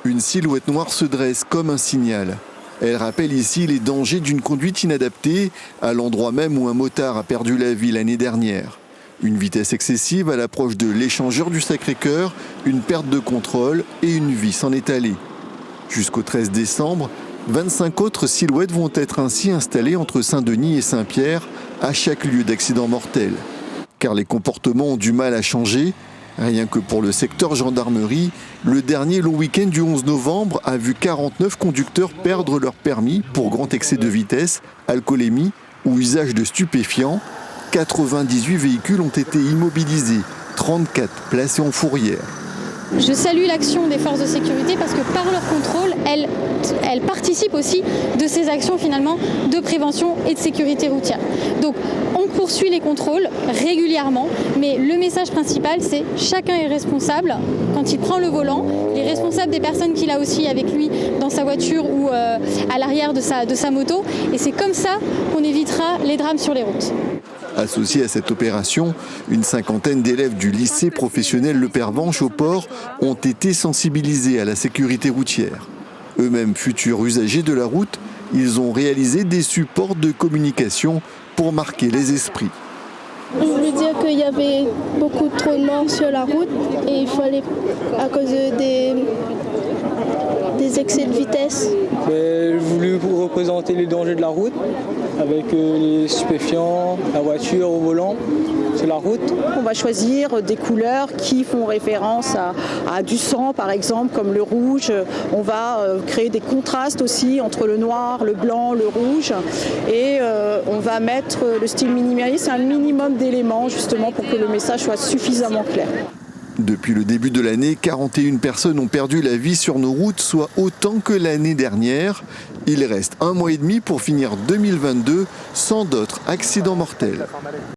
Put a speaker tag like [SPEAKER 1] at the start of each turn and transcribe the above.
[SPEAKER 1] Une silhouette noire se dresse comme un signal. Elle rappelle ici les dangers d'une conduite inadaptée à l'endroit même où un motard a perdu la vie l'année dernière. Une vitesse excessive à l'approche de l'échangeur du Sacré-Cœur, une perte de contrôle et une vie s'en est allée. Jusqu'au 13 décembre, 25 autres silhouettes vont être ainsi installées entre Saint-Denis et Saint-Pierre à chaque lieu d'accident mortel. Car les comportements ont du mal à changer. Rien que pour le secteur gendarmerie, le dernier long week-end du 11 novembre a vu 49 conducteurs perdre leur permis pour grand excès de vitesse, alcoolémie ou usage de stupéfiants. 98 véhicules ont été immobilisés, 34 placés en fourrière.
[SPEAKER 2] Je salue l'action des forces de sécurité parce que par leur contrôle, elles participent aussi de ces actions finalement de prévention et de sécurité routière. Donc on poursuit les contrôles régulièrement, mais le message principal c'est chacun est responsable quand il prend le volant, il est responsable des personnes qu'il a aussi avec lui dans sa voiture ou à l'arrière de sa moto, et c'est comme ça qu'on évitera les drames sur les routes.
[SPEAKER 1] Associés à cette opération, une cinquantaine d'élèves du lycée professionnel Le Pervenche au Port ont été sensibilisés à la sécurité routière. Eux-mêmes futurs usagers de la route, ils ont réalisé des supports de communication pour marquer les esprits.
[SPEAKER 3] Je voulais dire qu'il y avait beaucoup trop de morts sur la route et il fallait, à cause des excès de vitesse.
[SPEAKER 4] J'ai voulu représenter les dangers de la route avec les stupéfiants, la voiture au volant, c'est la route.
[SPEAKER 5] On va choisir des couleurs qui font référence à du sang par exemple, comme le rouge. On va créer des contrastes aussi entre le noir, le blanc, le rouge, et on va mettre le style minimaliste, un minimum d'éléments justement pour que le message soit suffisamment clair.
[SPEAKER 1] Depuis le début de l'année, 41 personnes ont perdu la vie sur nos routes, soit autant que l'année dernière. Il reste un mois et demi pour finir 2022 sans d'autres accidents mortels.